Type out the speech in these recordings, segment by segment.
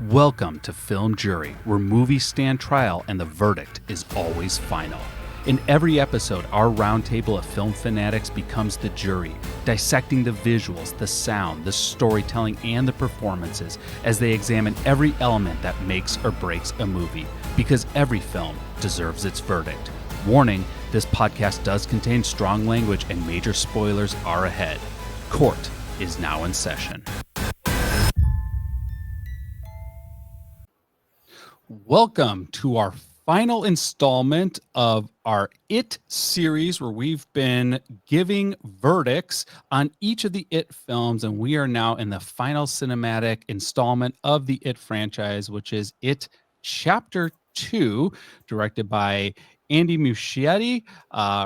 Welcome to Film Jury, where movies stand trial and the verdict is always final. In every episode, our roundtable of film fanatics becomes the jury, dissecting the visuals, the sound, the storytelling, and the performances as they examine every element that makes or breaks a movie, because every film deserves its verdict. Warning, this podcast does contain strong language and major spoilers are ahead. Court is now in session. Welcome to our final installment of our It series, where we've been giving verdicts on each of the It films, and we are now in the final cinematic installment of the It franchise, which is It Chapter 2, directed by Andy Muschietti,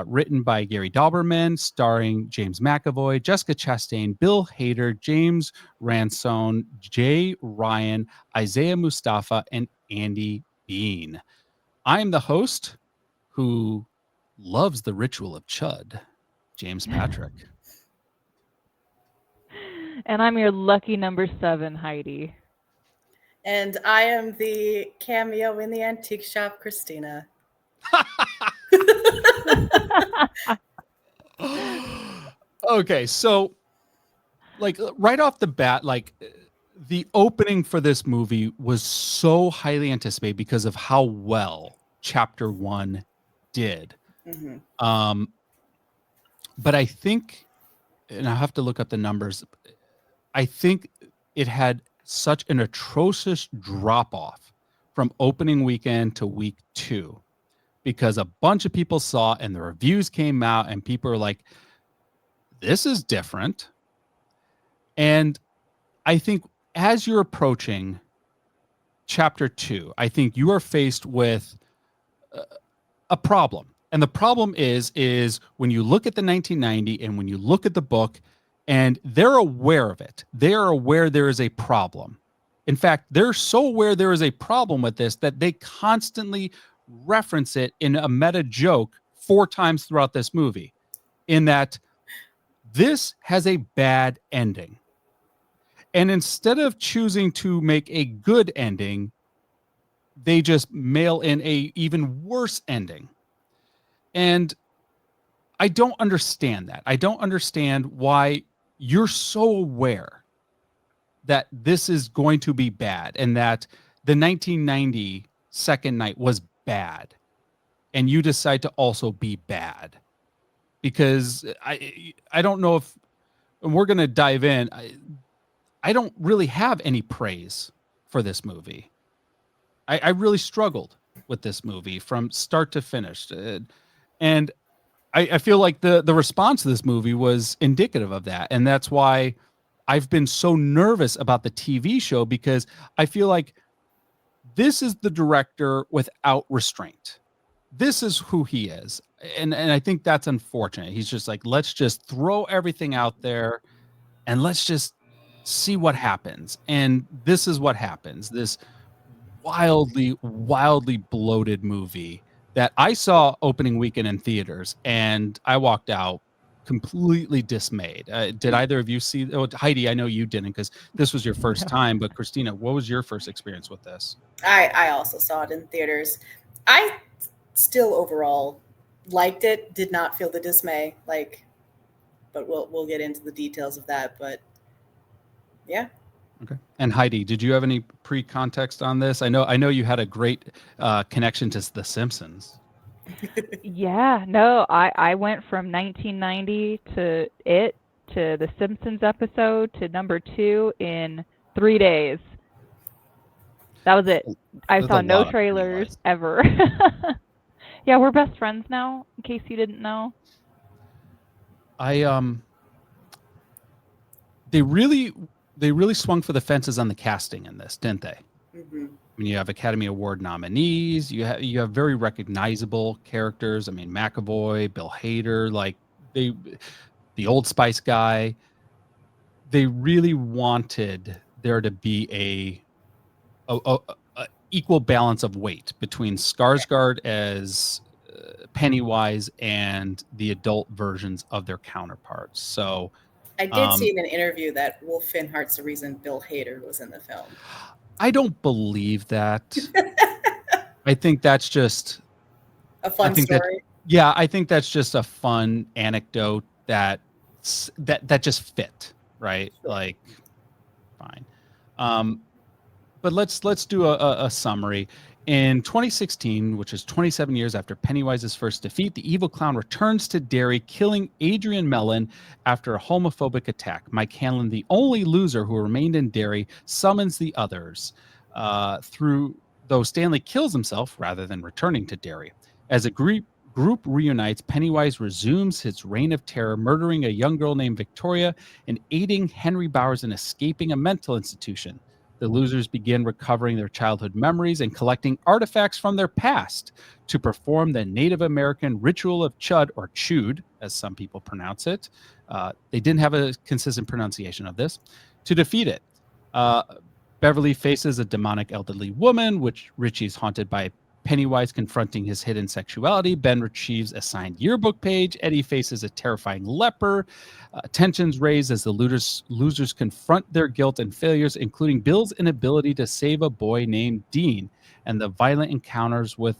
written by Gary Dauberman, starring James McAvoy, Jessica Chastain, Bill Hader, James Ransone, Jay Ryan, Isaiah Mustafa, and Andy Bean. I'm the host who loves the ritual of Chud, James Patrick. And I'm your lucky number 7, Heidi. And I am the cameo in the antique shop, Kristina. Okay, so like right off the bat, like the opening for this movie was so highly anticipated because of how well Chapter 1 did. Mm-hmm. But I think, and I have to look up the numbers, I think it had such an atrocious drop-off from opening weekend to week 2, because a bunch of people saw it and the reviews came out and people are like, this is different. And I think as you're approaching Chapter 2, I think you are faced with a problem. And the problem is when you look at the 1990 and when you look at the book, and they're aware of it. They are aware there is a problem. In fact, they're so aware there is a problem with this that they constantly reference it in a meta joke 4 times throughout this movie, in that this has a bad ending. And instead of choosing to make a good ending, they just mail in a even worse ending. And I don't understand that. I don't understand why you're so aware that this is going to be bad and that the 1990 Second Night was bad, and you decide to also be bad. Because I don't know if, and we're going to dive in, I don't really have any praise for this movie. I really struggled with this movie from start to finish. And I feel like the response to this movie was indicative of that. And that's why I've been so nervous about the TV show, because I feel like this is the director without restraint. This is who he is. And I think that's unfortunate. He's just like, let's just throw everything out there and let's just see what happens. And this is what happens. This wildly bloated movie that I saw opening weekend in theaters, and I walked out completely dismayed. Did either of you see? Oh, Heidi, I know you didn't because this was your first time, but Kristina, what was your first experience with this? I also saw it in theaters. I still overall liked it, did not feel the dismay, but we'll get into the details of that. But yeah. Okay. And Heidi, did you have any pre-context on this? I know you had a great connection to The Simpsons. Yeah, no, I went from 1990 to It to The Simpsons episode to number 2 in 3 days. That was it. I saw no trailers ever. Yeah, we're best friends now, in case you didn't know. They really swung for the fences on the casting in this, didn't they? Mm-hmm. I mean, you have Academy Award nominees. You have very recognizable characters. I mean, McAvoy, Bill Hader, like the Old Spice guy. They really wanted there to be a equal balance of weight between Skarsgård as Pennywise and the adult versions of their counterparts. So I did see in an interview that Wolf Finhart's the reason Bill Hader was in the film. I don't believe that. I think that's just A fun story. I think that's just a fun anecdote that just fit, right? Sure. Like, fine. But let's do a summary. In 2016, which is 27 years after Pennywise's first defeat, the evil clown returns to Derry, killing Adrian Mellon after a homophobic attack. Mike Hanlon, the only loser who remained in Derry, summons the others though Stanley kills himself rather than returning to Derry. As a group reunites, Pennywise resumes his reign of terror, murdering a young girl named Victoria and aiding Henry Bowers in escaping a mental institution. The losers begin recovering their childhood memories and collecting artifacts from their past to perform the Native American ritual of Chud, or Chud, as some people pronounce it. They didn't have a consistent pronunciation of this. To defeat it, Beverly faces a demonic elderly woman, which Richie's haunted by Pennywise confronting his hidden sexuality. Ben retrieves a signed yearbook page. Eddie faces a terrifying leper. Tensions raise as the losers confront their guilt and failures, including Bill's inability to save a boy named Dean, and the violent encounters with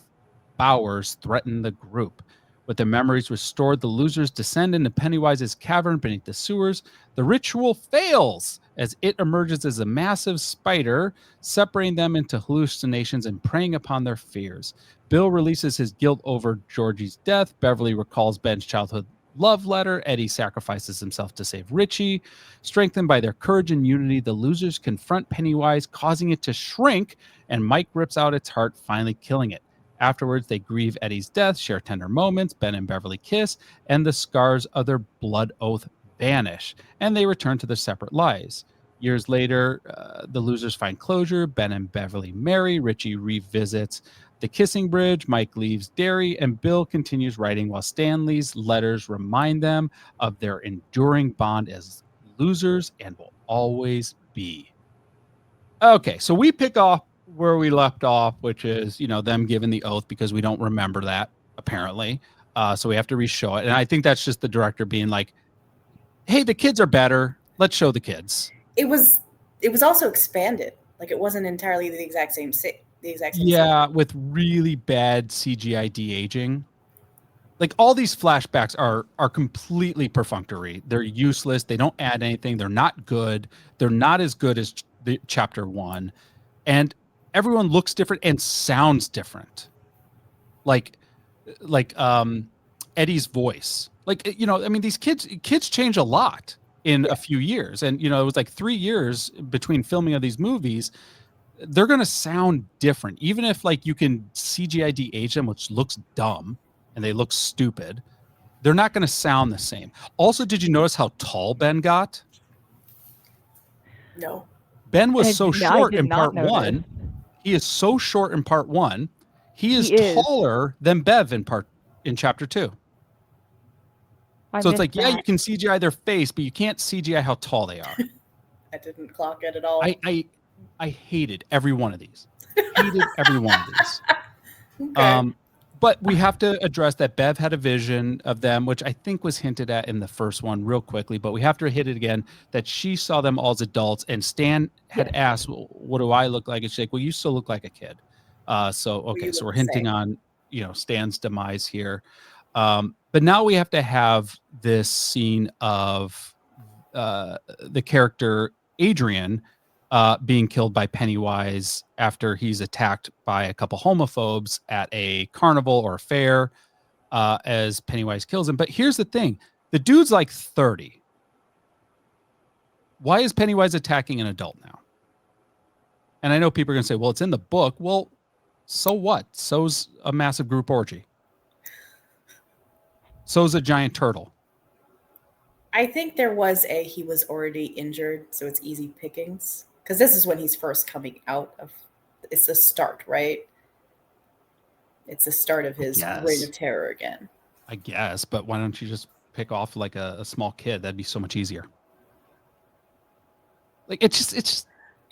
Bowers threaten the group. With their memories restored, the losers descend into Pennywise's cavern beneath the sewers. The ritual fails as it emerges as a massive spider, separating them into hallucinations and preying upon their fears. Bill releases his guilt over Georgie's death. Beverly recalls Ben's childhood love letter. Eddie sacrifices himself to save Richie. Strengthened by their courage and unity, the losers confront Pennywise, causing it to shrink, and Mike rips out its heart, finally killing it. Afterwards, they grieve Eddie's death, share tender moments, Ben and Beverly kiss, and the scars of their blood oath vanish, and they return to their separate lives. Years later, the losers find closure. Ben and Beverly marry. Richie revisits the kissing bridge. Mike leaves Derry, and Bill continues writing while Stanley's letters remind them of their enduring bond as losers and will always be. Okay, so we pick off where we left off, which is, them giving the oath, because we don't remember that, apparently. So we have to re-show it. And I think that's just the director being like, hey, the kids are better. Let's show the kids. It was also expanded. Like, it wasn't entirely the exact same scene. Yeah, with really bad CGI de-aging. Like, all these flashbacks are completely perfunctory. They're useless. They don't add anything. They're not good. They're not as good as the chapter 1. And everyone looks different and sounds different. Like Eddie's voice. Like, these kids change a lot in a few years. And, it was like 3 years between filming of these movies. They're going to sound different. Even if, like, you can CGI de-age them, which looks dumb and they look stupid, they're not going to sound the same. Also, did you notice how tall Ben got? No. Ben was so short in part notice. 1. He is so short in part 1. He is taller than Bev in chapter 2. So it's like, yeah, you can CGI their face, but you can't CGI how tall they are. I didn't clock it at all. I hated every one of these. Hated every one of these. Okay. But we have to address that Bev had a vision of them, which I think was hinted at in the first one real quickly, but we have to hit it again, that she saw them all as adults, and Stan had asked, well, what do I look like? And she's like, well, you still look like a kid. So we're hinting on, Stan's demise here. But now we have to have this scene of the character Adrian being killed by Pennywise after he's attacked by a couple homophobes at a carnival or a fair, as Pennywise kills him. But here's the thing. The dude's like 30. Why is Pennywise attacking an adult now? And I know people are going to say, well, it's in the book. Well, so what? So's a massive group orgy. So's a giant turtle. I think he was already injured, so it's easy pickings. Because this is when he's first coming out of, it's the start, right? It's the start of his reign of terror again. I guess, but why don't you just pick off like a small kid? That'd be so much easier. Like, it's just.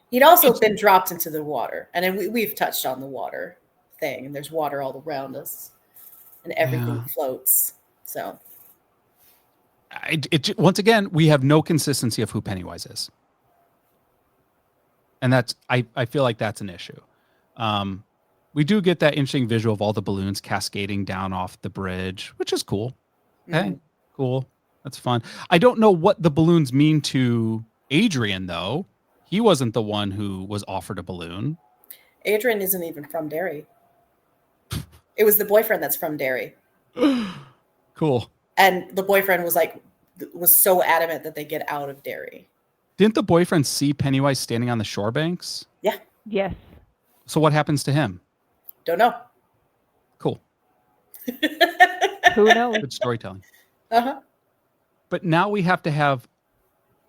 He'd also been dropped into the water. And then we've touched on the water thing, and there's water all around us, and everything floats. So. Once again, we have no consistency of who Pennywise is. And I feel like that's an issue. We do get that interesting visual of all the balloons cascading down off the bridge, which is cool. Okay, cool. That's fun. I don't know what the balloons mean to Adrian, though. He wasn't the one who was offered a balloon. Adrian isn't even from Derry. It was the boyfriend that's from Derry. Cool. And the boyfriend was so adamant that they get out of Derry. Didn't the boyfriend see Pennywise standing on the shore banks? Yeah. Yes. So what happens to him? Don't know. Cool. Who knows? Good storytelling. Uh-huh. But now we have to have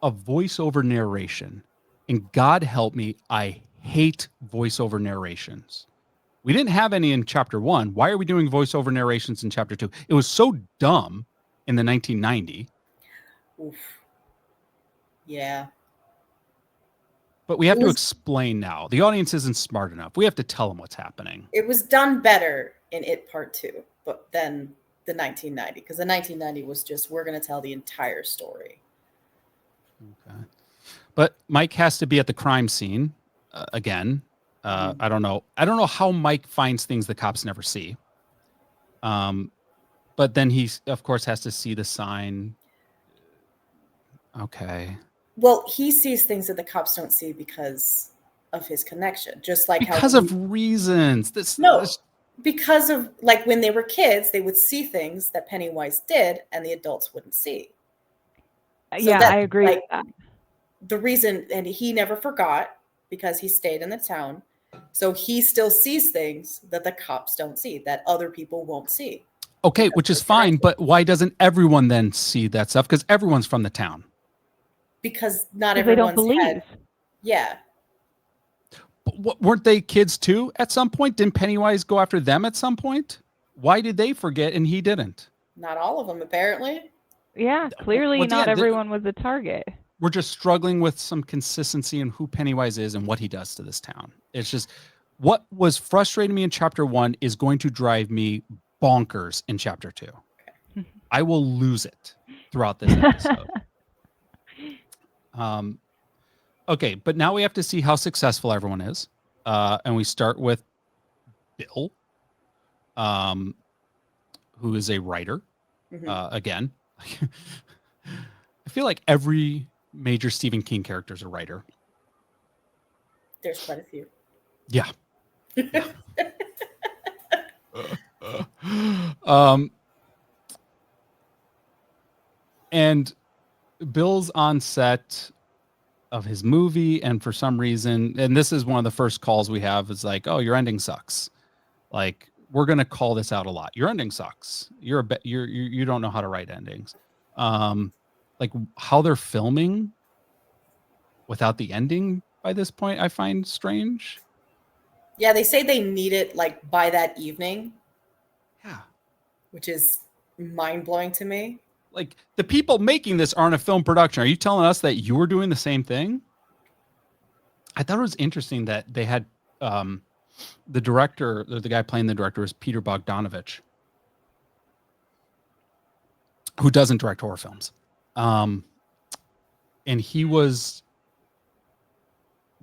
a voiceover narration. And God help me, I hate voiceover narrations. We didn't have any in chapter 1. Why are we doing voiceover narrations in chapter 2? It was so dumb in the 1990. Oof. Yeah. But we have to explain now. The audience isn't smart enough. We have to tell them what's happening. It was done better in It Part 2, but then the 1990, because the 1990 was just, we're going to tell the entire story. Okay. But Mike has to be at the crime scene again. I don't know how Mike finds things the cops never see. But then he, of course, has to see the sign. Okay. Well, he sees things that the cops don't see because of his connection, just like because of reasons. Because of, like, when they were kids, they would see things that Pennywise did and the adults wouldn't see. So I agree with that. The reason, and he never forgot because he stayed in the town. So he still sees things that the cops don't see, that other people won't see. Okay, which is fine, but why doesn't everyone then see that stuff? Because everyone's from the town. Because not everyone's everyone's they don't believe. had, yeah. But weren't they kids too at some point? Didn't Pennywise go after them at some point? Why did they forget and he didn't? Not all of them, apparently. Yeah, clearly not everyone was a target. We're just struggling with some consistency in who Pennywise is and what he does to this town. It's just what was frustrating me in chapter 1 is going to drive me bonkers in chapter 2. Okay. I will lose it throughout this episode. Okay, but now we have to see how successful everyone is. And we start with Bill, who is a writer. Again, I feel like every major Stephen King character is a writer. There's quite a few. Yeah. And Bill's on set of his movie, and for some reason, and this is one of the first calls we have, is like, oh, your ending sucks. Like, we're gonna call this out a lot. Your ending sucks. You don't know how to write endings. Like how they're filming without the ending by this point, I find strange. Yeah, they say they need it like by that evening. Yeah. Which is mind-blowing to me. Like, the people making this aren't a film production. Are you telling us that you were doing the same thing? I thought it was interesting that they had the director, the guy playing the director is Peter Bogdanovich, who doesn't direct horror films. And he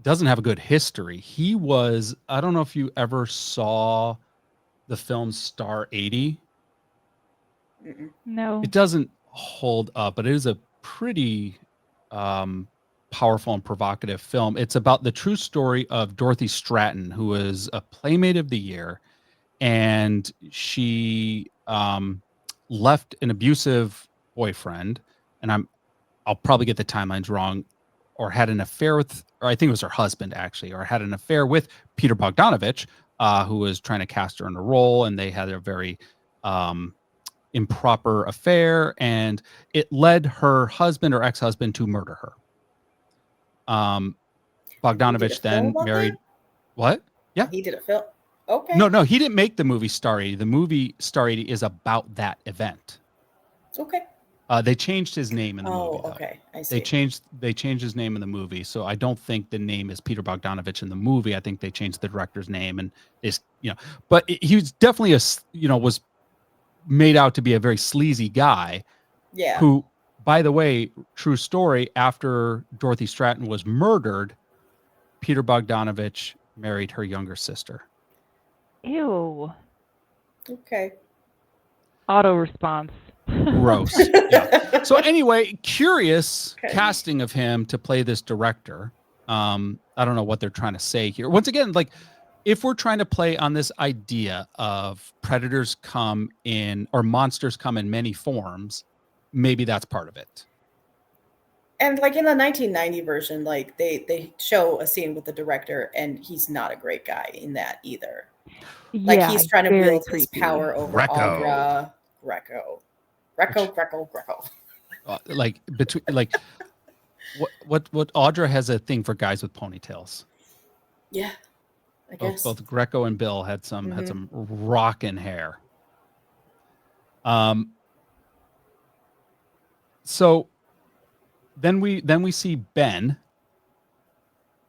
doesn't have a good history. He was, I don't know if you ever saw the film Star 80. No. It doesn't hold up, but it is a pretty powerful and provocative film. It's about the true story of Dorothy Stratton, who was a Playmate of the Year, and she left an abusive boyfriend, and I'll probably get the timelines wrong, or had an affair with, or I think it was her husband actually, or had an affair with Peter Bogdanovich, who was trying to cast her in a role, and they had a very improper affair, and it led her husband or ex-husband to murder her. Bogdanovich then married. What? Yeah, he did a film. Okay. No, he didn't make the movie Star 80. The movie Star 80 is about that event. Okay. They changed his name in the movie. Oh, okay. I see. They changed his name in the movie, so I don't think the name is Peter Bogdanovich in the movie. I think they changed the director's name, and but he was definitely was made out to be a very sleazy guy. Yeah. Who, by the way, true story, after Dorothy Stratton was murdered, Peter Bogdanovich married her younger sister. Ew. Okay. Auto response. Gross. Yeah. So anyway, curious Okay. casting of him to play this director. I don't know what they're trying to say here. Once again, like if we're trying to play on this idea of predators come in or monsters come in many forms, maybe that's part of it. And like in the 1990 version, like they show a scene with the director, and he's not a great guy in that either. Like Yeah, he's trying to very wield his creepy. power over Greco. Greco. Like between like what Audra has a thing for guys with ponytails. Yeah, I guess. Both Greco and Bill had some rockin' hair. So then we see Ben,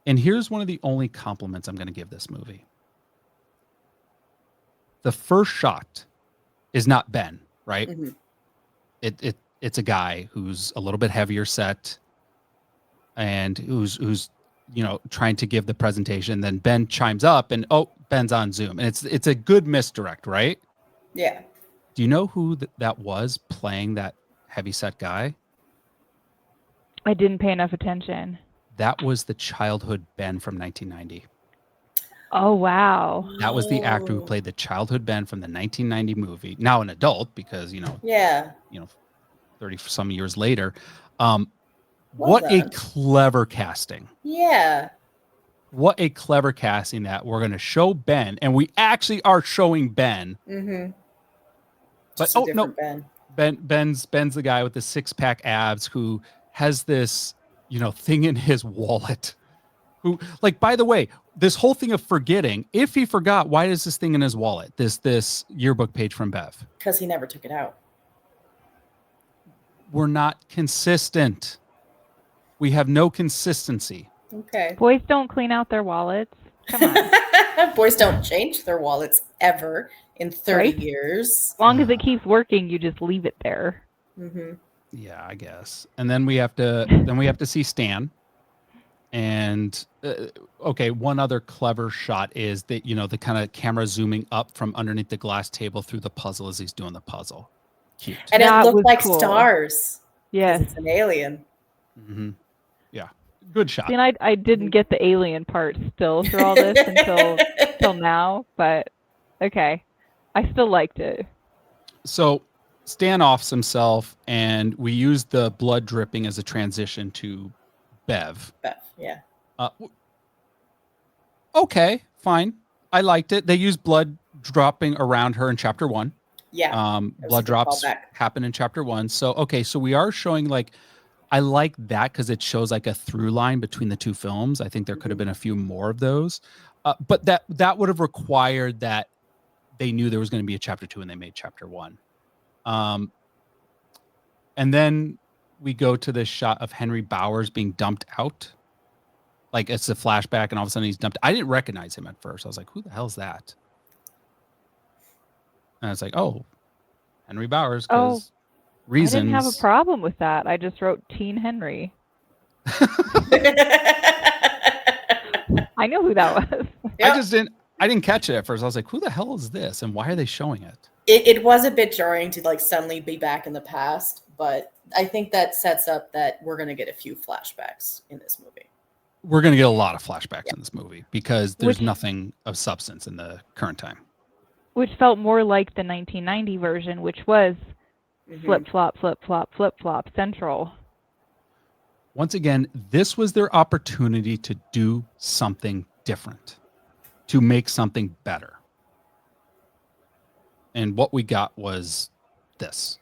and here's one of the only compliments I'm going to give this movie. The first shot is not Ben, right? Mhm. It's a guy who's a little bit heavier set and who's trying to give the presentation. Then Ben chimes up and Ben's on Zoom, and it's a good misdirect, right? Yeah. Do you know who that was playing that heavy set guy? I didn't pay enough attention. That was the childhood Ben from 1990. Oh, wow. That was the actor who played the childhood Ben from the 1990 movie. Now an adult because, Yeah. 30 some years later. Well What a done. clever casting. Yeah. What a clever casting that we're going to show Ben, and we actually are showing Ben. Mm-hmm. But Ben. Ben's the guy with the 6-pack abs who has this, thing in his wallet. Who, like, by the way, this whole thing of forgetting, if he forgot, why is this thing in his wallet? This yearbook page from Bev. Because he never took it out. We're not consistent. We have no consistency. Okay. Boys don't clean out their wallets. Come on. Boys don't change their wallets ever in 30 Right? years. As long as it keeps working, you just leave it there. Mm-hmm. Yeah, I guess. And then we have to see Stan. And one other clever shot is that the kind of camera zooming up from underneath the glass table through the puzzle as he's doing the puzzle. Cute. And That it looked was like cool. stars. 'Cause Yes. it's an alien. Mm-hmm. Yeah, good shot. See, and I didn't get the alien part still through all this until now, but okay. I still liked it. So Stan offs himself, and we use the blood dripping as a transition to Bev. Yeah. Okay, fine. I liked it. They used blood dropping around her in chapter 1. Yeah. Blood drops happen in chapter 1. So, okay, so we are showing I like that because it shows like a through line between the two films. I think there could have been a few more of those. But that would have required that they knew there was going to be a chapter 2 and they made chapter 1. And then we go to this shot of Henry Bowers being dumped out. Like it's a flashback and all of a sudden he's dumped. I didn't recognize him at first. I was like, who the hell's that? And I was like, oh, Henry Bowers. Because reasons. I didn't have a problem with that. I just wrote Teen Henry. I know who that was. Yep. I didn't catch it at first. I was like, who the hell is this? And why are they showing it? It was a bit jarring to suddenly be back in the past, but I think that sets up that we're going to get a few flashbacks in this movie. We're going to get a lot of flashbacks in this movie because there's nothing of substance in the current time. Which felt more like the 1990 version, which was flip-flop, flip-flop, flip-flop central. Once again, this was their opportunity to do something different, to make something better. And what we got was this.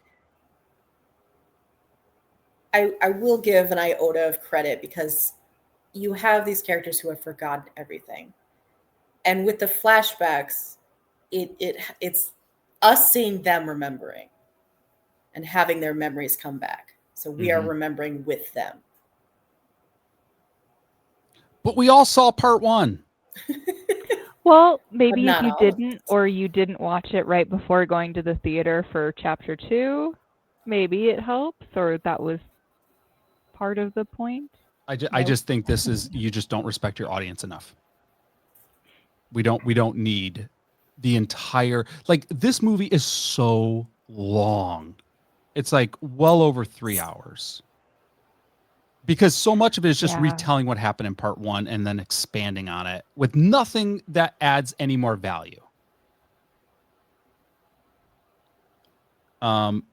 I will give an iota of credit because you have these characters who have forgotten everything. And with the flashbacks, it's us seeing them remembering and having their memories come back. So we are remembering with them. But we all saw part 1. Well, maybe But if you not all of didn't, or you didn't watch it right before going to the theater for chapter 2, maybe it helps, or that was part of the point. I just think this is, you just don't respect your audience enough. We don't need the entire, like, this movie is so long. It's like well over 3 hours. Because so much of it is just Yeah. retelling what happened in part 1 and then expanding on it with nothing that adds any more value. One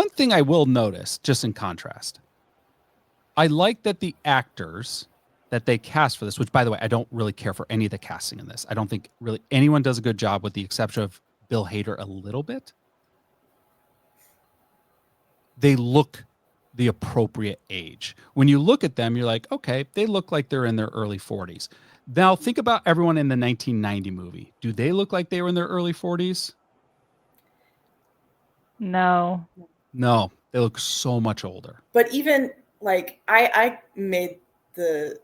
thing I will notice, just in contrast, I like that the actors that they cast for this, which, by the way, I don't really care for any of the casting in this. I don't think really anyone does a good job, with the exception of Bill Hader a little bit. They look the appropriate age. When you look at them, you're like, okay, they look like they're in their early 40s. Now, think about everyone in the 1990 movie. Do they look like they were in their early 40s? No. No, they look so much older. But even like I made the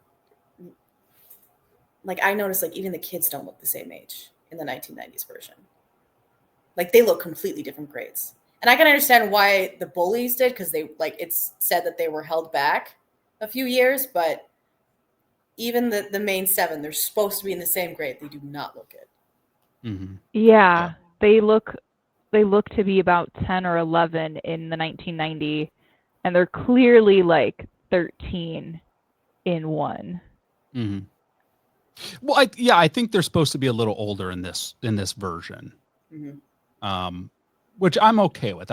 like I noticed like even the kids don't look the same age in the 1990s version. Like they look completely different grades. And I can understand why the bullies did, because they like it's said that they were held back a few years, but even the main 7, they're supposed to be in the same grade. They do not look it. Mm-hmm. Yeah, they look to be about 10 or 11 in the 1990, and they're clearly like 13 in 1. Mm-hmm. Well, I think they're supposed to be a little older in this version, which I'm okay with.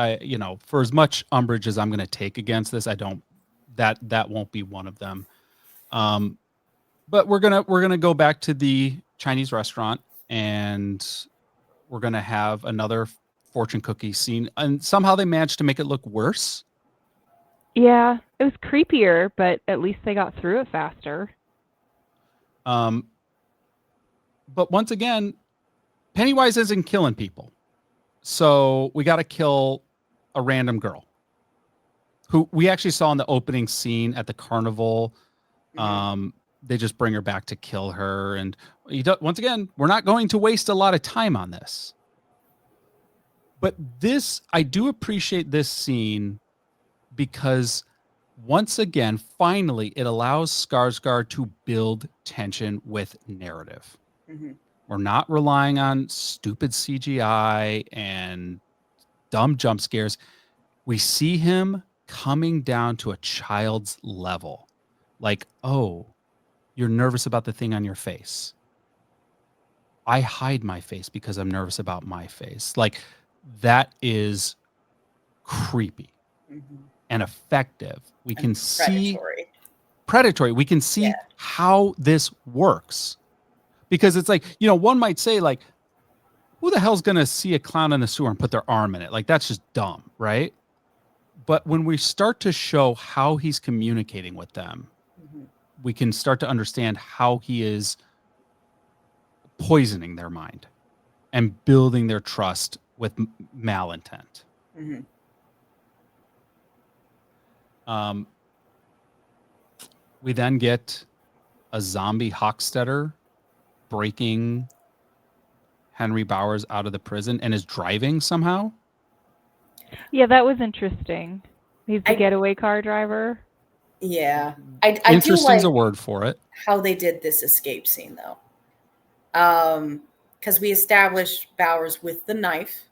For as much umbrage as I'm going to take against this, I don't. That won't be one of them. But we're gonna go back to the Chinese restaurant, and we're gonna have another fortune cookie scene, and somehow they managed to make it look worse. Yeah, it was creepier, but at least they got through it faster. But once again, Pennywise isn't killing people. So we got to kill a random girl who we actually saw in the opening scene at the carnival. They just bring her back to kill her. And once again, we're not going to waste a lot of time on this. But I do appreciate this scene because once again, finally, it allows Skarsgård to build tension with narrative. Mm-hmm. We're not relying on stupid CGI and dumb jump scares. We see him coming down to a child's level. Like, oh, you're nervous about the thing on your face. I hide my face because I'm nervous about my face. Like, that is creepy and effective. We can see predatory. We can see how this works. Because it's like, one might say, like, who the hell's going to see a clown in a sewer and put their arm in it? Like, that's just dumb, right? But when we start to show how he's communicating with them, we can start to understand how he is poisoning their mind and building their trust with malintent. We then get a zombie Hochstetter breaking Henry Bowers out of the prison and is driving somehow. Yeah, that was interesting. He's the getaway car driver. Yeah. I Interesting's do like a word for it. how they did this escape scene, though. Because we established Bowers with the knife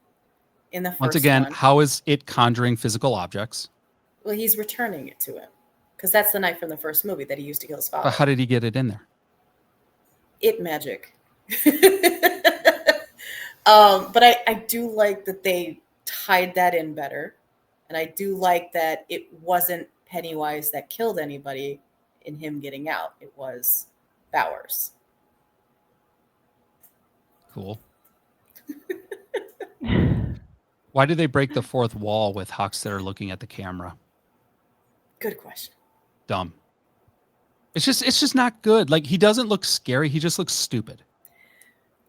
in the first Once again, one. how is it conjuring physical objects? Well, he's returning it to him. Because that's the knife from the first movie that he used to kill his father. But how did he get it in there? It magic. But I do like that they tied that in better. And I do like that it wasn't Pennywise that killed anybody in him getting out. It was Bowers. Cool. Why did they break the fourth wall with Hochstetter looking at the camera? Good question. Dumb. It's just not good. Like, he doesn't look scary. He just looks stupid.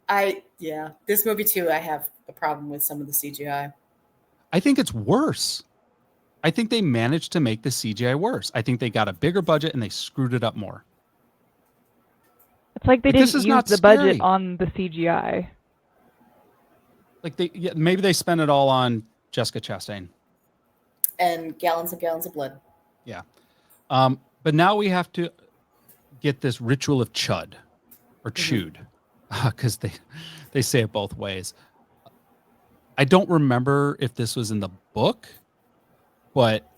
This movie too, I have a problem with some of the CGI. I think it's worse. I think they managed to make the CGI worse. I think they got a bigger budget and they screwed it up more. It's like they didn't use the budget on the CGI. Like maybe they spent it all on Jessica Chastain. And gallons of blood. Yeah. But now we have to get this ritual of chud or chewed, because they say it both ways. I don't remember if this was in the book, but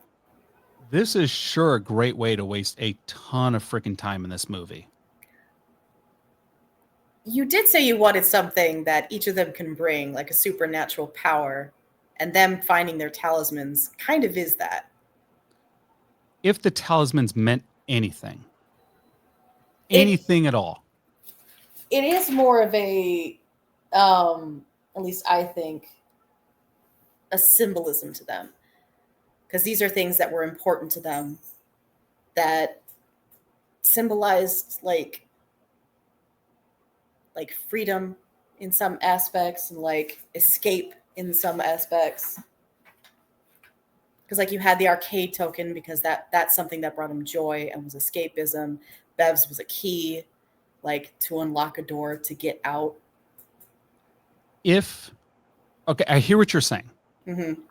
this is sure a great way to waste a ton of freaking time in this movie. You did say you wanted something that each of them can bring, like a supernatural power, and them finding their talismans kind of is that. If the talismans meant anything at all. It is more of a, at least I think, a symbolism to them. Because these are things that were important to them that symbolized like freedom in some aspects and like escape in some aspects. Because like you had the arcade token because that's something that brought him joy and was escapism. Bev's was a key, like to unlock a door to get out. Okay, I hear what you're saying. Mm-hmm.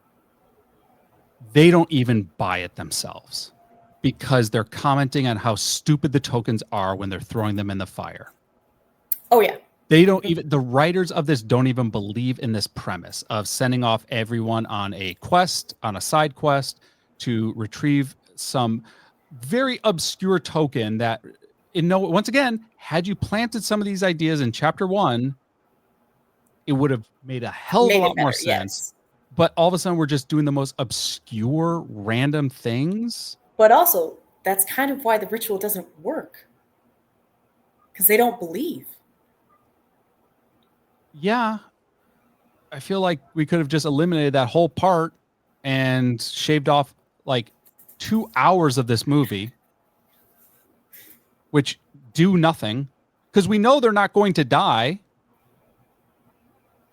They don't even buy it themselves because they're commenting on how stupid the tokens are when they're throwing them in the fire. Oh yeah. They don't even, the writers of this don't even believe in this premise of sending off everyone on a quest, on a side quest to retrieve some very obscure token that, once again, had you planted some of these ideas in chapter 1, it would have made a hell of a lot more sense. Yes. But all of a sudden, we're just doing the most obscure, random things. But also, that's kind of why the ritual doesn't work. Because they don't believe. Yeah. I feel like we could have just eliminated that whole part and shaved off like 2 hours of this movie, which do nothing. Because we know they're not going to die.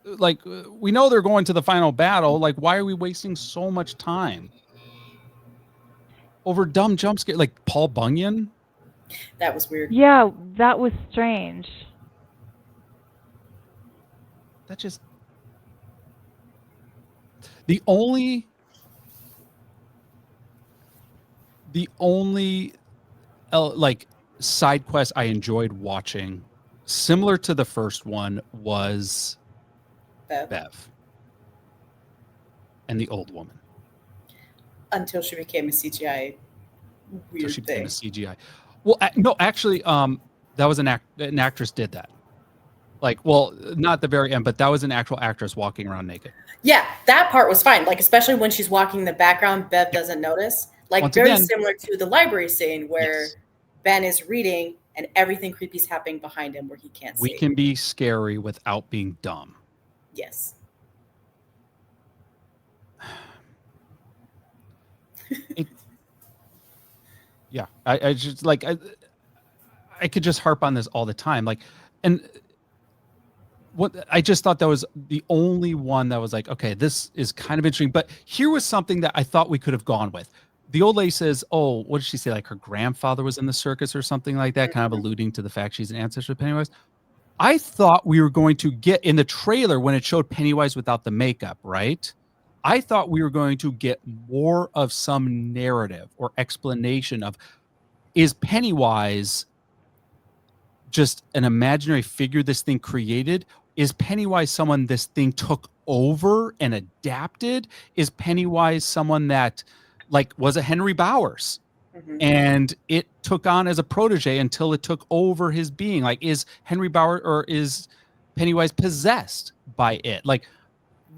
Like, we know they're going to the final battle. Like, why are we wasting so much time over dumb jump scare? Like Paul Bunyan? That was weird. Yeah, that was strange. That just... The only like side quest I enjoyed watching, similar to the first one, was Bev and the old woman. Until she became a CGI weird thing. Became a CGI. Well, no, actually, that was an actress did that. Like, well, not at the very end, but that was an actual actress walking around naked. Yeah, that part was fine. Like, especially when she's walking in the background, Bev doesn't notice. Like, Once very again, similar to the library scene where yes, Ben is reading and everything creepy is happening behind him where he can't see. we can be scary without being dumb. Yes. Yeah, I just like I could just harp on this all the time. Like, and what I just thought that was the only one that was like, okay, this is kind of interesting. But here was something that I thought we could have gone with. The old lady says, "Oh, what did she say? Like her grandfather was in the circus or something like that," kind of alluding to the fact she's an ancestor of Pennywise. I thought we were going to get in the trailer when it showed Pennywise without the makeup, right? I thought we were going to get more of some narrative or explanation of, is Pennywise just an imaginary figure this thing created? Is Pennywise someone this thing took over and adapted? Is Pennywise someone that, like, was a Henry Bowers? And it took on as a protege until it took over his being. Like, is Henry Bauer or is Pennywise possessed by it? Like,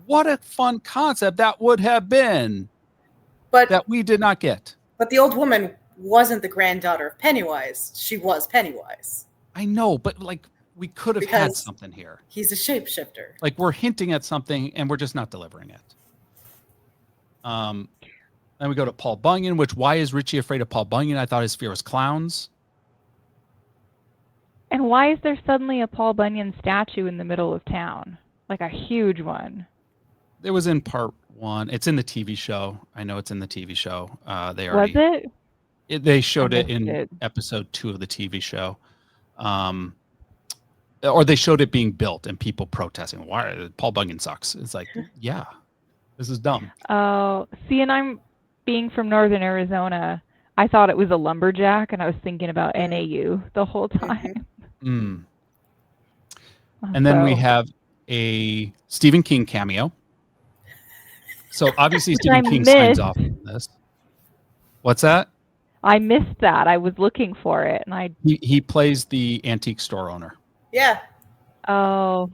what a fun concept that would have been, but that we did not get. But the old woman wasn't the granddaughter of Pennywise. She was Pennywise. I know, but like, we could have had something here. He's a shapeshifter. Like, we're hinting at something and we're just not delivering it. Then we go to Paul Bunyan, which, why is Richie afraid of Paul Bunyan? I thought his fear was clowns. And why is there suddenly a Paul Bunyan statue in the middle of town? Like a huge one. It was in part 1. It's in the TV show. I know it's in the TV show. They showed it in episode 2 of the TV show. Or they showed it being built and people protesting. Why? Paul Bunyan sucks. It's like, yeah, this is dumb. Oh, see, and I'm being from northern Arizona. I thought it was a lumberjack, and I was thinking about NAU the whole time. Mm. And then we have a Stephen King cameo. So obviously Which I Stephen King signs missed. off on this. What's that? I missed that. I was looking for it, and He plays the antique store owner. Yeah. Oh.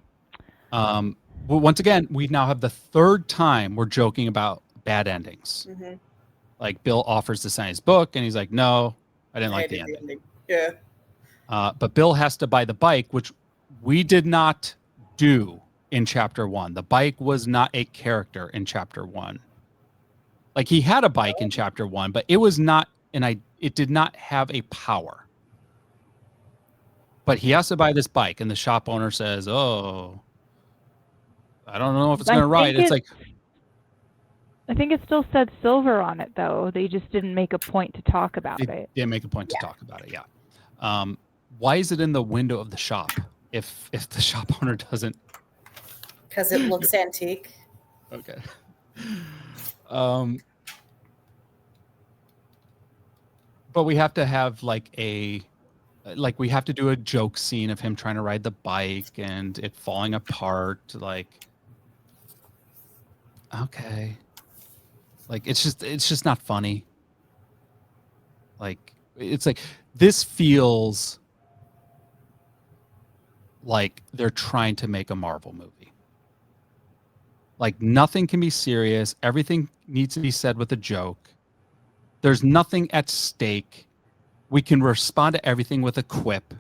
Well, once again, we now have the third time we're joking about bad endings. Mm-hmm. Like Bill offers to sign his book, and he's like, "No, I didn't like the ending." Yeah. But Bill has to buy the bike, which we did not do in chapter 1. The bike was not a character in chapter 1. Like he had a bike in chapter 1, but it was not it did not have a power. But he has to buy this bike, and the shop owner says, "Oh, I don't know if it's going to ride." It's like, I think it still said silver on it, though. They just didn't make a point to talk about it. Didn't make a point to talk about it. Yeah. Why is it in the window of the shop if the shop owner doesn't? Because it looks antique. Okay. But we have to have we have to do a joke scene of him trying to ride the bike and it falling apart. Like, okay. Like, it's just not funny. Like, it's like, this feels like they're trying to make a Marvel movie. Like, nothing can be serious. Everything needs to be said with a joke. There's nothing at stake. We can respond to everything with a quip.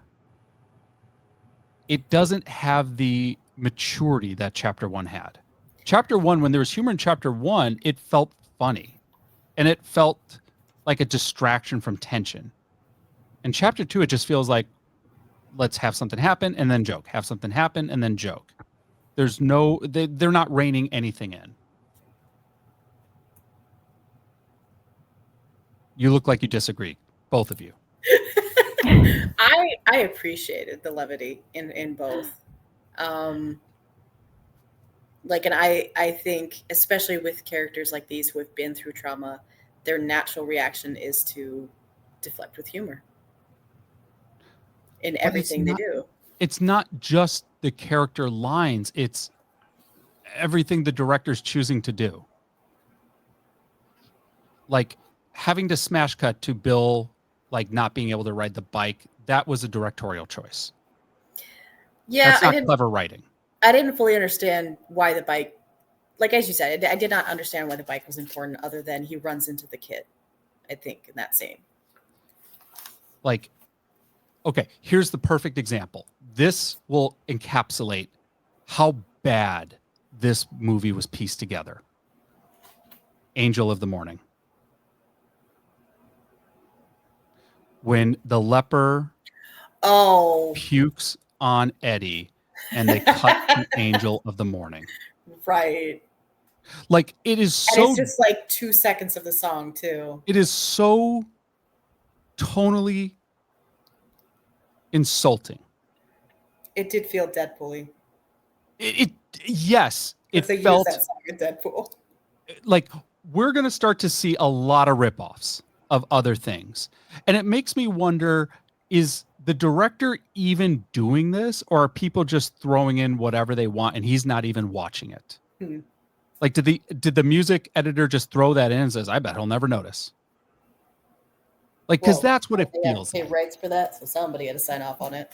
It doesn't have the maturity that chapter 1 had. Chapter 1, when there was humor in chapter 1, it felt funny. And it felt like a distraction from tension. In chapter 2, it just feels like, let's have something happen and then joke. Have something happen and then joke. There's they're not reining anything in. You look like you disagree, both of you. I appreciated the levity in both. And I think, especially with characters like these who have been through trauma, their natural reaction is to deflect with humor in everything they do. It's not just the character lines, it's everything the director's choosing to do. Like having to smash cut to Bill not being able to ride the bike, that was a directorial choice. Yeah, that's not clever writing. I didn't fully understand why the bike, like as you said, I did not understand why the bike was important other than he runs into the kid, I think, in that scene. Like, okay, here's the perfect example. This will encapsulate how bad this movie was pieced together. Angel of the Morning. When the leper pukes on Eddie and they cut to Angel of the Morning. Right. Like, it is so... And it's just like 2 seconds of the song, too. It is so tonally insulting. It did feel Deadpool-y. Yes. It felt... Use that song in Deadpool. Like, we're going to start to see a lot of ripoffs of other things. And it makes me wonder, is the director even doing this, or are people just throwing in whatever they want and he's not even watching it? Like, did the music editor just throw that in and says, I bet he'll never notice? Like, because that's what it feels like. Pay rights for that, so somebody had to sign off on it.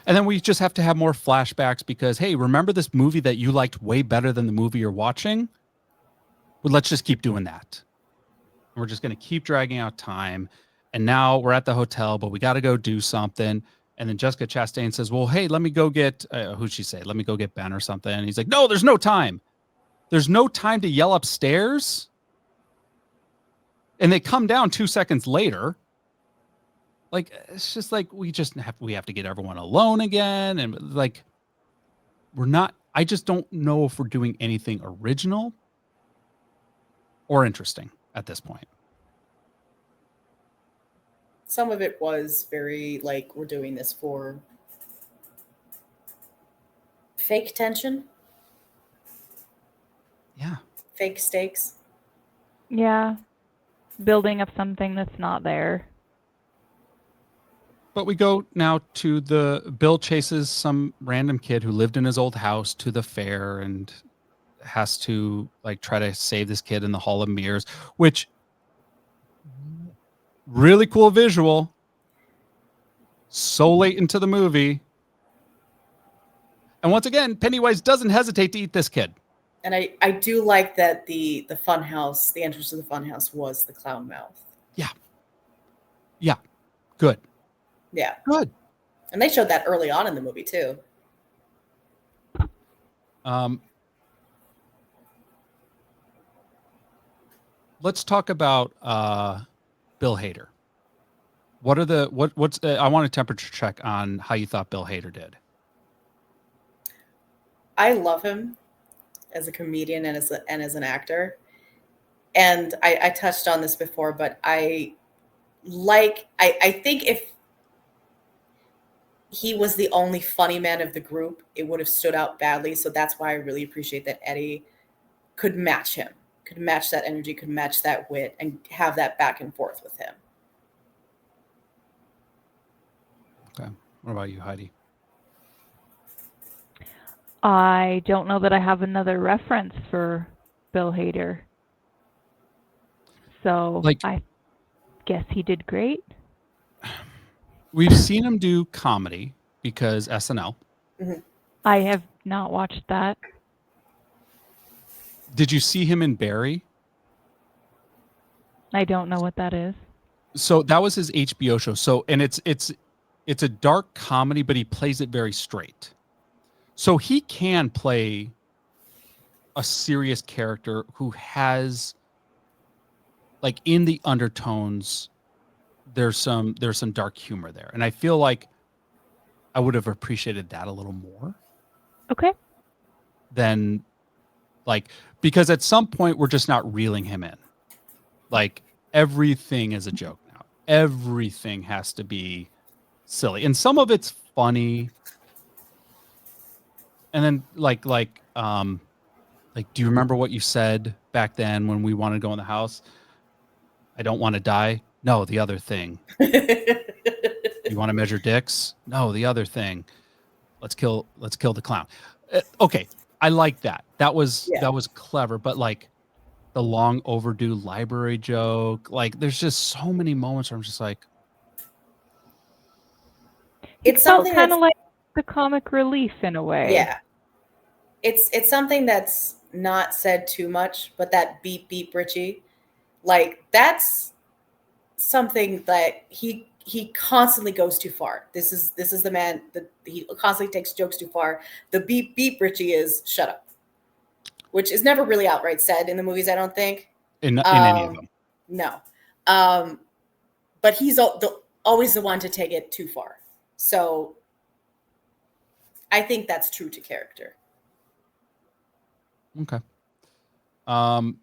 And then we just have to have more flashbacks because, hey, remember this movie that you liked way better than the movie you're watching? Well, let's just keep doing that. We're just going to keep dragging out time. And now we're at the hotel, but we got to go do something. And then Jessica Chastain says, well, hey, let me go get, who'd she say? Let me go get Ben or something. And he's like, no, there's no time. There's no time to yell upstairs. And they come down 2 seconds later. Like, it's just like, we have to get everyone alone again. And like, I just don't know if we're doing anything original or interesting at this point. Some of it was very like, we're doing this for fake tension. Yeah. fake stakes. Yeah. Building up something that's not there. But we go now to Bill chases some random kid who lived in his old house to the fair and has to like try to save this kid in the Hall of Mirrors, which really cool visual. So late into the movie. And once again, Pennywise doesn't hesitate to eat this kid. And I do like that the fun house, the entrance to the fun house was the clown mouth. Yeah. Yeah. Good. Yeah. Good. And they showed that early on in the movie too. Let's talk about Bill Hader. I want a temperature check on how you thought Bill Hader did. I love him as a comedian and as an actor. And I touched on this before, but I think if he was the only funny man of the group, it would have stood out badly. So that's why I really appreciate that Eddie could match him, could match that energy, could match that wit, and have that back and forth with him. Okay. What about you, Heidi? I don't know that I have another reference for Bill Hader. So I guess he did great. We've seen him do comedy because SNL. Mm-hmm. I have not watched that. Did you see him in Derry? I don't know what that is. So that was his HBO show. So, and it's a dark comedy, but he plays it very straight. So he can play a serious character who has, like, in the undertones, there's some dark humor there. And I feel like I would have appreciated that a little more. Okay. Than, like, because at some point we're just not reeling him in. Like, everything is a joke now. Everything has to be silly. And some of it's funny. And then like, do you remember what you said back then when we wanted to go in the house? I don't want to die. No, the other thing. You want to measure dicks? No, the other thing. Let's kill the clown. Okay, I like that. That was clever. But like the long overdue library joke, like there's just so many moments where I'm just like, it's felt something kind of like the comic relief in a way. Yeah, it's something that's not said too much, but that beep beep Richie, like that's something that he constantly goes too far. This is the man that he constantly takes jokes too far. The beep beep Richie is shut up, which is never really outright said in the movies, I don't think. In any of them. No. But he's always the one to take it too far. So I think that's true to character. Okay. I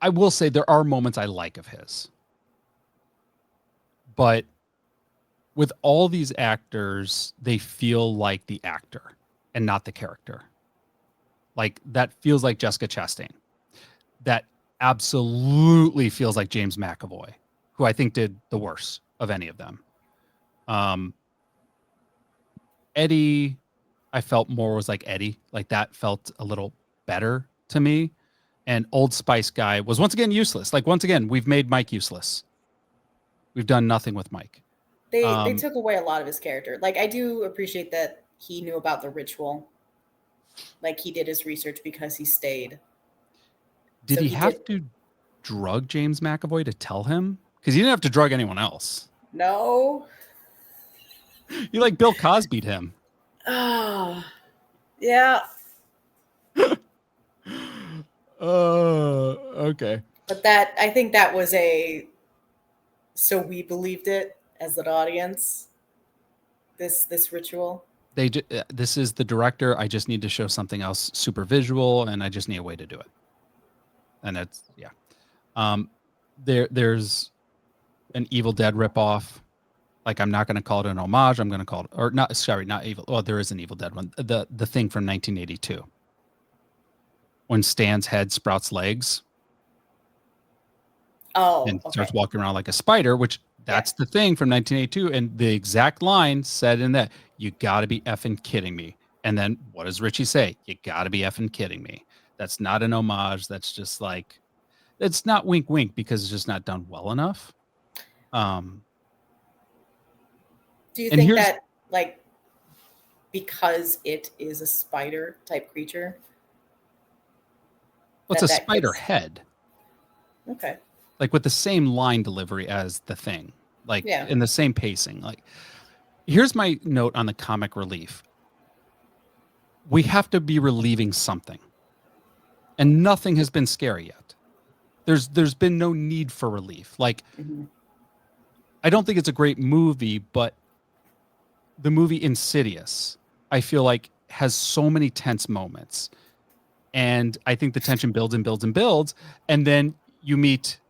will say there are moments I like of his. But with all these actors, they feel like the actor and not the character. Like that feels like Jessica Chastain. That absolutely feels like James McAvoy, who I think did the worst of any of them. Eddie, I felt more was like Eddie. Like that felt a little better to me. And Old Spice guy was once again useless. Like once again, we've made Mike useless. We've done nothing with Mike. They took away a lot of his character. Like I do appreciate that he knew about the ritual. Like he did his research because he stayed. Did he have to drug James McAvoy to tell him? Because he didn't have to drug anyone else. No. You like Bill Cosby'd him. Oh, yeah. Okay. But I think that was so we believed it as an audience. This ritual. This is the director. I just need to show something else super visual, and I just need a way to do it. And it's there's an Evil Dead ripoff. Like I'm not going to call it an homage. I'm going to call it, not evil. Well, there is an Evil Dead one. The thing from 1982. when Stan's head sprouts legs Oh, and okay. starts walking around like a spider, which that's the thing from 1982. And the exact line said in that, you got to be effing kidding me. And then what does Richie say? You got to be effing kidding me. That's not an homage. That's just like, it's not wink wink because it's just not done well enough. Do you and think here's- that, like, because it is a spider type creature? Well, it's a that spider gives- head. Okay. Like with the same line delivery as the thing, like in the same pacing. Like, here's my note on the comic relief. We have to be relieving something, and nothing has been scary yet. There's been no need for relief. Like, I don't think it's a great movie, but the movie Insidious, I feel like, has so many tense moments. And I think the tension builds and builds and builds. And then you meet,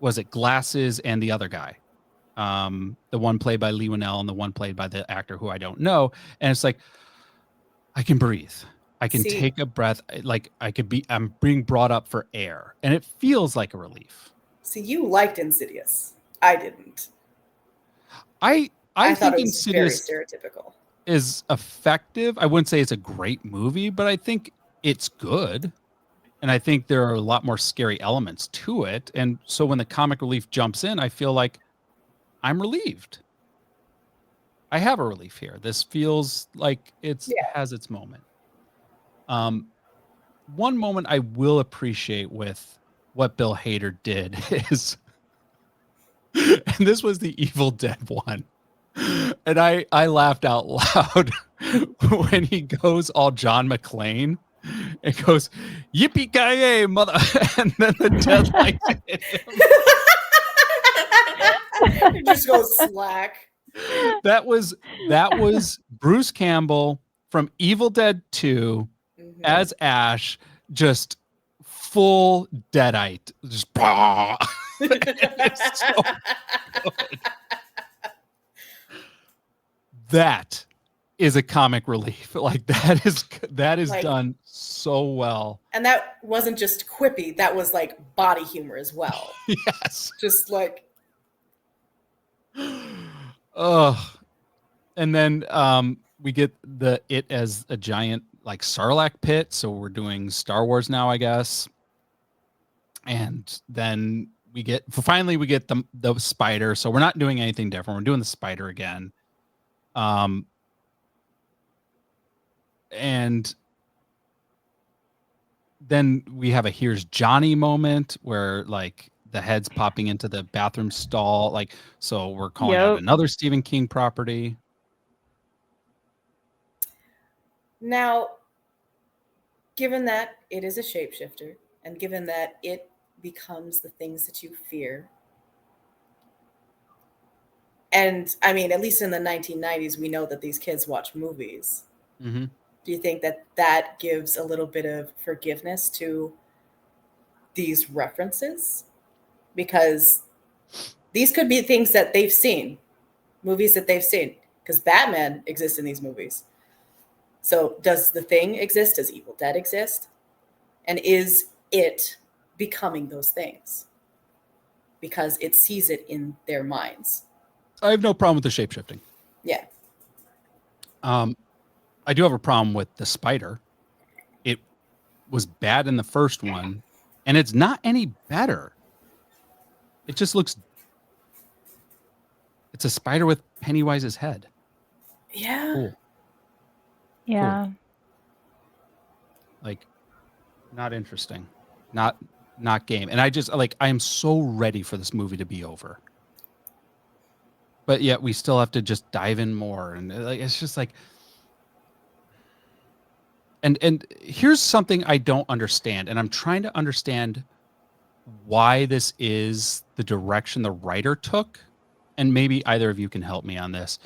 was it Glasses and the other guy? The one played by Lee Winnell and the one played by the actor who I don't know. And it's like, I can breathe. I can take a breath. Like I'm being brought up for air. And it feels like a relief. See, you liked Insidious. I didn't. I thought think it was very Insidious stereotypical. Is effective. I wouldn't say it's a great movie, but I think it's good. And I think there are a lot more scary elements to it. And so when the comic relief jumps in, I feel like I'm relieved. I have a relief here. This feels like it has its moment. One moment I will appreciate with what Bill Hader did is, and this was the Evil Dead one. And I laughed out loud when he goes all John McClane. It goes, yippee-ki-yay, mother. And then the deadlights hit him. It just goes slack. That was Bruce Campbell from Evil Dead 2 as Ash, just full deadite. Just it's so good. That is a comic relief. Like that is like, done so well. And that wasn't just quippy, that was like body humor as well. Yes. Just like and then we get it as a giant like Sarlacc pit, so we're doing Star Wars now, I guess. And then we get the spider, so we're not doing anything different. We're doing the spider again. And then we have a here's Johnny moment where like the head's popping into the bathroom stall. Like, so we're calling out another Stephen King property. Now, given that it is a shapeshifter and given that it becomes the things that you fear, and I mean, at least in the 1990s, we know that these kids watch movies. Mm-hmm. Do you think that gives a little bit of forgiveness to these references? Because these could be things that they've seen, movies that they've seen, because Batman exists in these movies. So does The Thing exist? Does Evil Dead exist? And is it becoming those things? Because it sees it in their minds. I have no problem with the shape-shifting. Yeah. I do have a problem with the spider. It was bad in the first one, and it's not any better. It just looks... It's a spider with Pennywise's head. Yeah. Cool. Yeah. Cool. Like, not interesting. Not game. And I am so ready for this movie to be over. But yet we still have to just dive in more. And like, it's just like... And here's something I don't understand, and I'm trying to understand why this is the direction the writer took, and maybe either of you can help me on this.